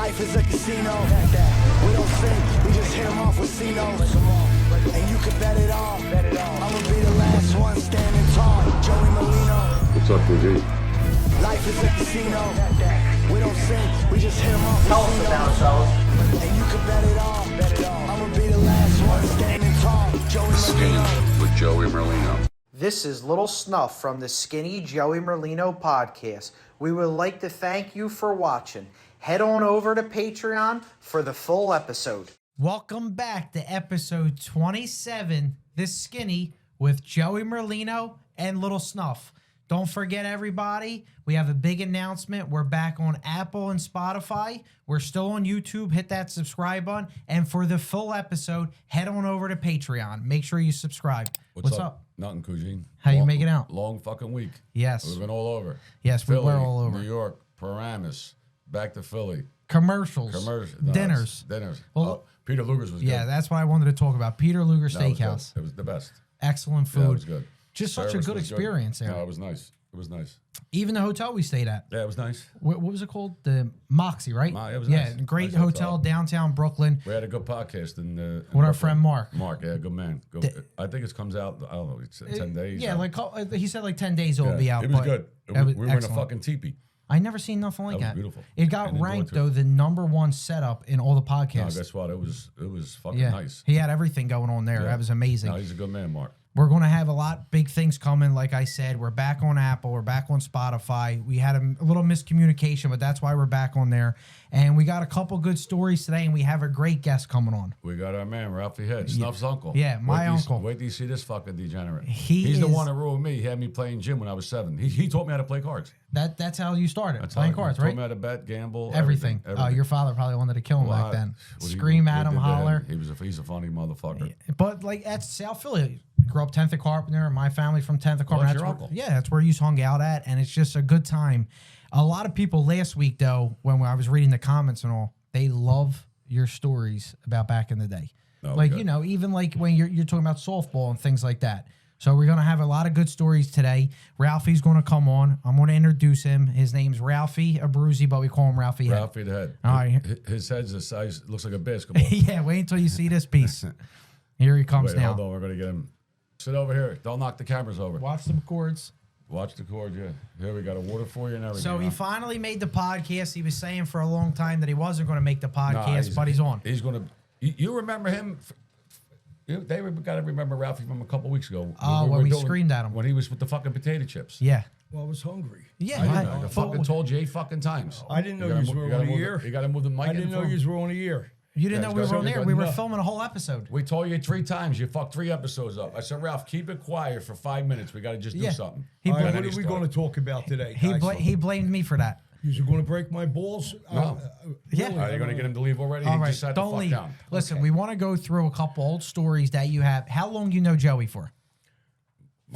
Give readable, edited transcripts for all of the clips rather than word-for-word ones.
Life is a casino. We don't sink, we just hit them off with C-notes. And you can bet it all. I'ma be the last one standing tall. Joey Merlino. What's up, Gucci? Life is a casino. We don't sink, we just hit them off with Tell us about ourselves. And you can bet it all. I'ma be the last one standing tall. Joey Skinny Merlino. with Joey Merlino. This is Little Snuff from the Skinny Joey Merlino podcast. We would like to thank you for watching. Head on over to Patreon for the full episode. Welcome back to episode 27, This Skinny with Joey Merlino and Little Snuff. Don't forget, everybody, we have a big announcement. We're back on Apple and Spotify. We're still on YouTube. Hit that subscribe button. And for the full episode, head on over to Patreon. Make sure you subscribe. What's up? Nothing, Cousine. How you making out? Long fucking week. Yes. We've been all over. Yes, Philly, we were all over. New York, Paramus, back to Philly. Commercials. Dinners. Well, Peter Luger's was good. yeah, that's what I wanted to talk about. Peter Luger That was good. Steakhouse. It was the best. Excellent food. Yeah, it was good. Just such a Service good was experience there. No, it was nice. It was nice. Even the hotel we stayed at. Yeah, it was nice. What was it called? The Moxie, right? It was yeah, nice. great Nice hotel, downtown Brooklyn. We had a good podcast. And With our friend Mark. Mark, yeah, good man. I think it comes out, I don't know, it's 10 days. Yeah, he said like 10 days it'll be out. It was but good. it was We were in a excellent. fucking teepee. I never seen nothing like That that. was beautiful. It got And enjoyed ranked too. though the #1 setup in all the No, podcasts. guess what? It was fucking yeah, nice. he had everything going on there. Yeah. That was amazing. No, he's a good man, Mark. We're going to have a lot big things coming. Like I said, we're back on Apple. We're back on Spotify. We had a little miscommunication, but that's why we're back on there. And we got a couple good stories today, and we have a great guest coming on. We got our man, Ralphie Head, Snuff's uncle. Yeah, my uncle. Wait till you see this fucking degenerate. is He's the one that ruined me. He had me playing gym when I was 7. He taught me how to play cards. That's how you started, That's playing how cards, he right? taught me how to bet, gamble, Everything. Oh, your father probably wanted to kill him back then. Scream at him, holler. He's a funny motherfucker. But like that's South Philly. Grew up 10th of Carpenter. My family from 10th of Carpenter. that's That's your where, uncle. yeah, that's where you hung out at, and it's just a good time. A lot of people last week though, when I was reading the comments and all, they love your stories about back in the day. Oh, like good. you know, even like when you're talking about softball and things like that. So we're gonna have a lot of good stories today. Ralphie's gonna come on. I'm gonna introduce him. His name's Ralphie Abruzzi, but we call him Ralphie. Head. Ralphie the Head. All right. His head's the size, looks like a basketball. Yeah, wait until you see this piece. Here he comes Wait, now. hold on. We're going to get him. Sit over here. Don't knock the cameras over. Watch the chords. Watch the cord, yeah. Here, we got a water for you and everything. So he huh? finally made the podcast. He was saying for a long time that he wasn't going to make the Nah, podcast, but he's on. He's going to... You remember him... They got to remember Ralphie from a couple weeks ago. Oh, when we screamed at him. When he was with the fucking potato chips. Yeah. Well, I was hungry. Yeah. I fucking told you 8 fucking times. I didn't know you were on a year. You got to move the mic I didn't know you were on a year. You didn't Yeah, know we it's were on got- there. it's We got were enough. filming a whole episode. We told you 3 times. You fucked 3 episodes up. I said, Ralph, keep it quiet for 5 minutes. We got to just Yeah. do something. He All right, bla- what then are he we started. going to talk about today? He guys? he blamed me for that. You're going to break my balls? No. Yeah. Really? Are you going to get him to leave already? All He right, just sat the don't fuck leave. down. Listen, we want to go through a couple old stories that you have. How long you know Joey for?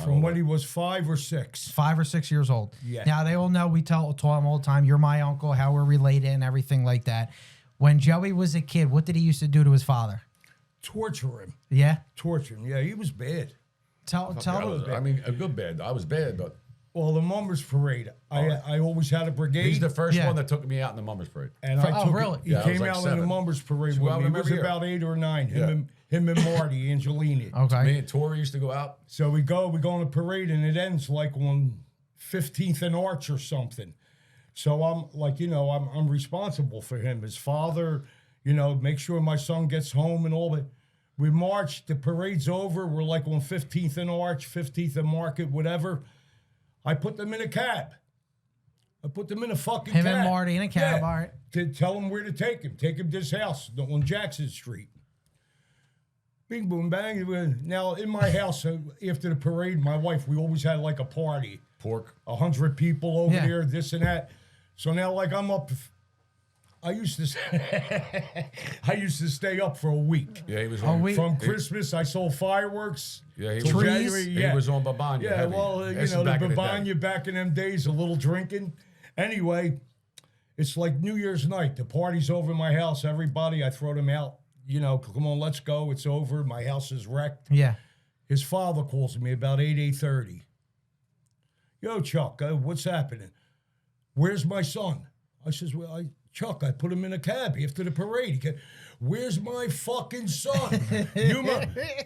From when he was 5 or 6. 5 or 6 years old. Yeah. Now they all know we tell him all the time, you're my uncle, how we're related and everything like that. When Joey was a kid, what did he used to do to his father? Torture him. Yeah. Torture him. Yeah, he was bad. Tell I mean, a good bad. I was bad, but Well, the Mummers Parade. I always had a brigade. he's the first Yeah. one that took me out in the Mummers Parade. And Oh, I took really? He Yeah, I was came like out in 7. the Mummers Parade Well, with I me. He remember was here. about 8 or 9. Him and Marty, Angelini. Okay. Me and Tori used to go out. So we go on the parade, and it ends like on 15th and Arch or something. So I'm like, I'm responsible for him. His father, make sure my son gets home and all that. We march, the parade's over. We're like on 15th and Arch, 15th and Market, whatever. I put them in a cab. I put them in a fucking Him cab. and Marty in a cab, Yeah. all right. To tell him where to take him. Take him to his house on Jackson Street. Bing, boom, bang. Now, in my house, after the parade, my wife, we always had like a party. Pork. 100 people over Yeah. there, this and that. So now, like, I'm up. I used to stay up for a week. Yeah, he was Oh, on. we- From Christmas, I sold fireworks. Yeah, he till was, January, he was on Babanya. Yeah, heavy. well, This is the back in the day. Babanya back in them days, a little drinking. Anyway, it's like New Year's night. The party's over at my house. Everybody, I throw them out. Come on, let's go. It's over. My house is wrecked. Yeah. His father calls me about 8:30. Yo, Chuck, what's happening? Where's my son? I says, well, I Chuck, I put him in a cab after the parade. He said, where's my fucking son?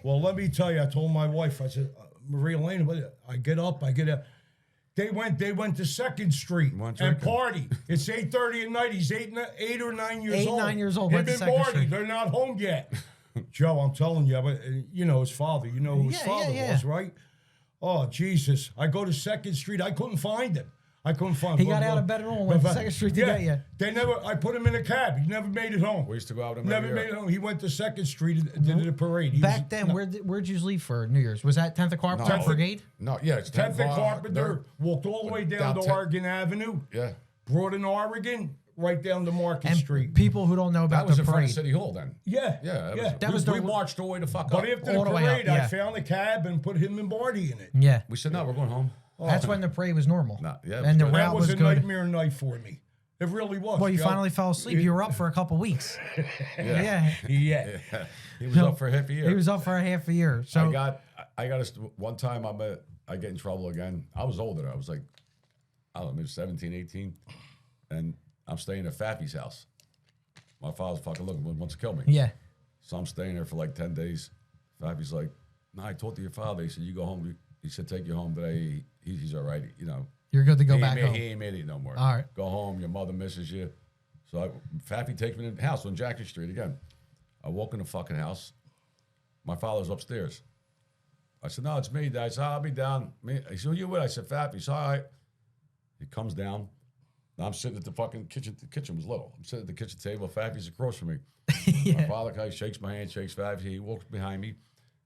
Well, let me tell you, I told my wife, I said, Maria Elena, I get up. They went to 2nd Street and party. It's 8:30 at night. He's 8 or 9 years old. 9 years old. Him Went to and 2nd Marty, Street. they're not home yet. Joe, I'm telling you, but you know his father. You know who his father was, right? Oh, Jesus. I go to 2nd Street. I couldn't find him. He got out of bed and all went to 2nd Street to get you. I put him in a cab. He never made it home. We used to go out with him Never every made year. it home. He went to 2nd Street and did the parade. Back then, where'd you leave for New Year's? Was that 10th of Carpenter Brigade? No, yeah, it's 10th and Carpenter, walked all the way down to Oregon Avenue. Yeah. Brought in Oregon, right down to Market And Street. people who don't know That about was the in front of parade. City Hall then. Yeah. That was we the- marched all the way the fuck up. But after the All the way up, parade, I yeah. found a cab and put him and Barty in it. Yeah. We said, no, we're going home. That's when the parade was normal. Nah, yeah, and the that route That was a good. nightmare night for me. It really was. Well, you Joe. finally fell asleep. You were up for a couple weeks. Yeah. Yeah. He was up for half a year. He was up for a half a year. So I got one time I get in trouble again. I was older. I was like, I don't know, maybe 17, 18. And I'm staying at Faffy's house. My father's fucking looking, wants to kill me. yeah. So I'm staying there for like 10 days. Faffy's like, no, I talked to your father. He said, you go home. He said, take you home today. He's all right. You know. You're good to go He back ain't, home. he ain't made it no more. All right. Go home. Your mother misses you. So Faffy takes me to the house on Jackson Street again. I walk in the fucking house. My father's upstairs. I said, no, it's me, Dad. I said, I'll be down. He said, who you with? I said, Faffy. He said, all right. He comes down. Now I'm sitting at the fucking kitchen. The kitchen was little. I'm sitting at the kitchen table. Faffy's across from me. My father kind of shakes my hand, shakes Faffy. He walks behind me.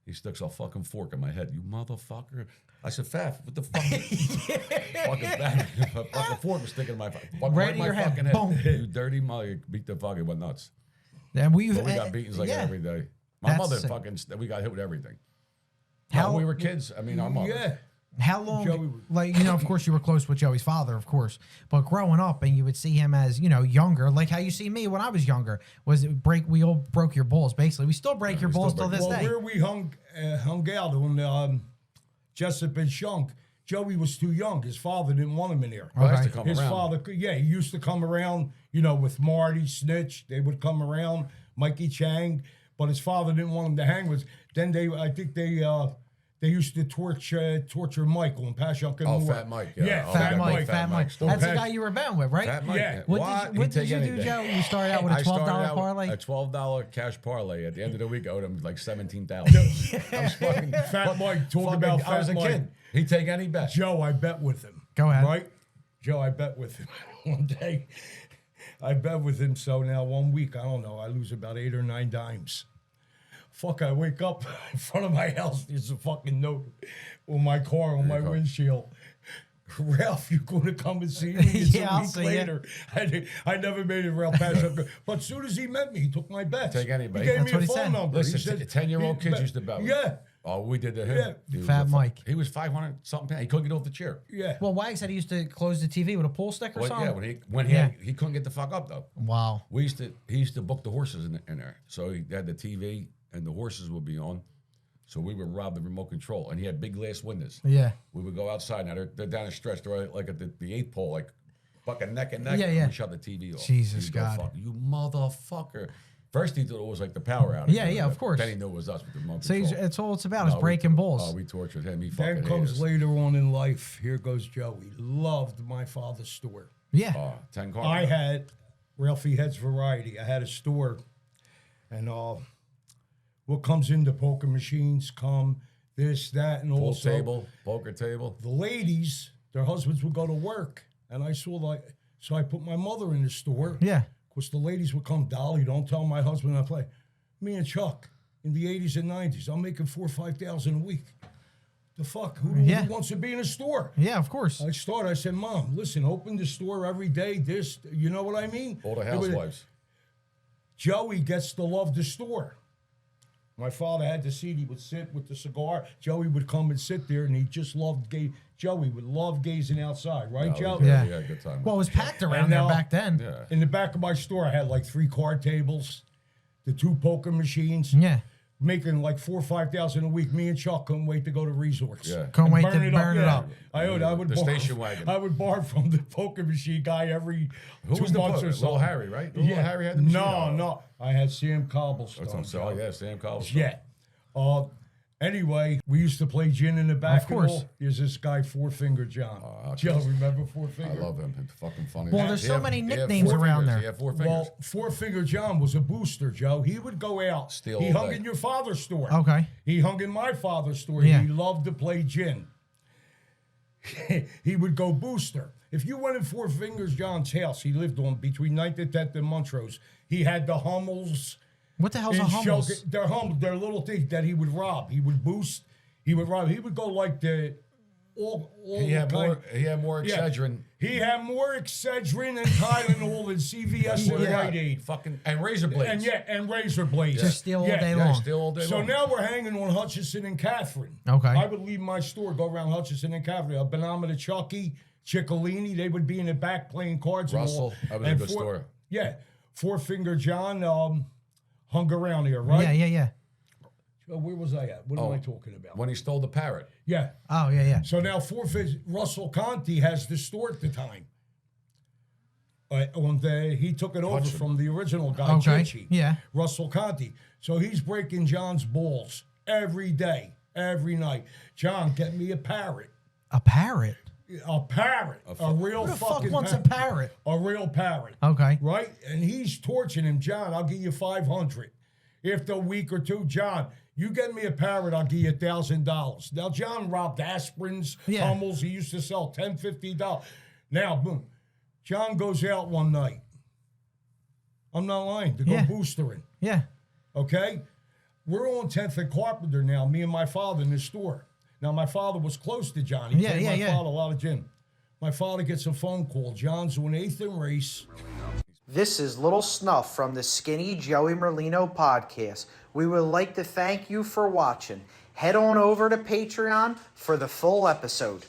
He sticks a fucking fork in my head. You motherfucker. I said, Faff, what the fuck? Fucking fucking fork was sticking in my Right in my your head. fucking Boom. You dirty mother. You beat the fucking went nuts. And But we got beatings like that every day. My That's mother sick. we got hit with everything. How- When we were kids, I mean, our mother. Yeah. How long, Joey- like, you know, of course you were close with Joey's father, of course, but growing up and you would see him as, you know, younger, like how you see me when I was younger, was it we all broke your balls, basically. We still break your we balls still till break- this Well, day. where we hung out on Jessup and Shunk, Joey was too young. His father didn't want him in there. I used to Okay. come His around. father, yeah, he used to come around, you know, with Marty, Snitch. They would come around, Mikey Chang, but his father didn't want him to hang with. Then I think they used to torture Michael and Pashuk and Oh, Moore. Fat Mike. Yeah, Oh, Fat Fat Mike, Mike. Fat Mike. Still That's the Pat- guy you were bound with, right? Fat Mike. Yeah. What did you do, Joe? You started out with a I $12 started out parlay? A $12 cash parlay. At the end of the week, I owed him like $17,000. I was fucking Fat Mike, talk fucking- about I was Fat a Mike. kid. He'd take any bet. Joe, I bet with him. Go ahead. Right? Joe, I bet with him one day. I bet with him. So now 1 week, I don't know, I lose about 8 or 9 dimes. Fuck, I wake up in front of my house. There's a fucking note on my car, on my windshield. Ralph, you going to come and see me? It's Yeah, a I'll week see ya. later. I never made it Ralph Pashuk. But as soon as he met me, he took my bets. Take any bet. He gave That's me what a he phone said. number. Listen, He said, 10-year-old he kids bet- used to bet with Yeah. him. Oh, we did to him. Yeah. He was Fat a fu- Mike. He was 500 something. He couldn't get off the chair. Yeah. Well, Wags said he used to close the TV with a pool stick or Well, something. yeah, when he Yeah. he couldn't get the fuck up though. Wow. He used to book the horses in there. So he had the TV and the horses would be on. So we would rob the remote control, and he had big glass windows. Yeah. We would go outside. Now they're down the stretch. They're like at the eighth pole, like fucking neck and neck. Yeah, and yeah. we shut the TV off. Jesus He'd go, God. "Fuck you motherfucker!" First he thought it was like the power outage. Yeah, yeah, of course. Then he knew it was us with the remote So control. it's all it's about is No, breaking balls. Oh, we tortured him. He Then fucking comes hated us. later on in life. Here goes Joey. Loved my father's store. yeah. Oh, 10 car. I had Ralphie Head's Variety. I had a store, and what comes in the poker machines come this, that, and pool also table, poker table. the ladies, their husbands would go to work, and I saw so I put my mother in the store. Yeah. Because the ladies would come, Dolly, don't tell my husband I play. Me and Chuck, in the 80s and 90s, I'm making $4,000 or $5,000 a week. The fuck? Who Yeah. wants to be in a store? Yeah, of course. I said, Mom, listen, open the store every day. This, you know what I mean? All the It was- housewives. Joey gets to love the store. My father had the seat. He would sit with the cigar. Joey would come and sit there, and he just loved Joey would love gazing outside, right, Joe? Yeah. Yeah, good time. Well, it was packed around And there now- back then. yeah. In the back of my store, I had like 3 card tables, the 2 poker machines. Yeah. making like 4,000 or 5,000 a week. Me and Chuck couldn't wait to go to resorts. Yeah. Couldn't And wait to burn it yeah. up. I would The borrow, station wagon. I would borrow from the poker machine guy every Who 2 was the months poker? or so. Little Harry, right? Little Harry had the machine. No. I had Sam Cobblestone. That's what I'm saying. Oh, yeah, Sam Cobblestone. Yeah. Anyway, we used to play gin in the back. Of course. And all. There's this guy, Four Finger John. Joe, remember Four Finger? I love him. It's fucking funny. Well, there's He so had- many he had nicknames 4 around fingers. there. He had 4 fingers. Well, Four Finger John was a booster, Joe. He would go out. Steal He all hung day. in your father's store. Okay. He hung in my father's store. Yeah. He loved to play gin. He would go booster. If you went in Four Fingers John's house, he lived on between 9th and 10th and Montrose. He had the Hummels. What the hell's a and Hummels? They're Hummels. They're little things that he would rob. He would boost. He would rob. He would go like the all He had the more. kind- He had more Yeah. Excedrin. He had more Excedrin and Tylenol than CVS and Rite Aid. Fucking and razor blades. And razor blades. Just steal all day Yeah, long. still all day So long. now we're hanging on Hutchison and Catherine. Okay. I would leave my store, go around Hutchison and Catherine. A Banana to Chucky, Ciccolini, they would be in the back playing cards. Russell, and all. that was a And good store. Yeah. Four Finger John hung around here, right? Yeah. Where was I at? What am I talking about? When he stole the parrot. Yeah. Oh, yeah. So now Russell Conti has the store at the time. He took it over Hudson. from the original guy, Okay, Chichi. yeah. Russell Conti. So he's breaking John's balls every day, every night. John, get me a parrot. A parrot? A parrot. A real Who the fuck fucking wants a parrot? A real parrot. Okay. Right? And he's torching him. John, I'll give you 500. After a week or two, John, you get me a parrot, I'll give you $1,000. Now, John robbed aspirins, Yeah. Hummels. He used to sell $10, $50. Now, boom. John goes out one night. I'm not lying. To go Yeah. boostering. Yeah. Okay? We're on 10th and Carpenter now, me and my father in the store. Now, my father was close to John. He paid my father a lot of gin. My father gets a phone call. John's on 8th and Race. This is Little Snuff from the Skinny Joey Merlino podcast. We would like to thank you for watching. Head on over to Patreon for the full episode.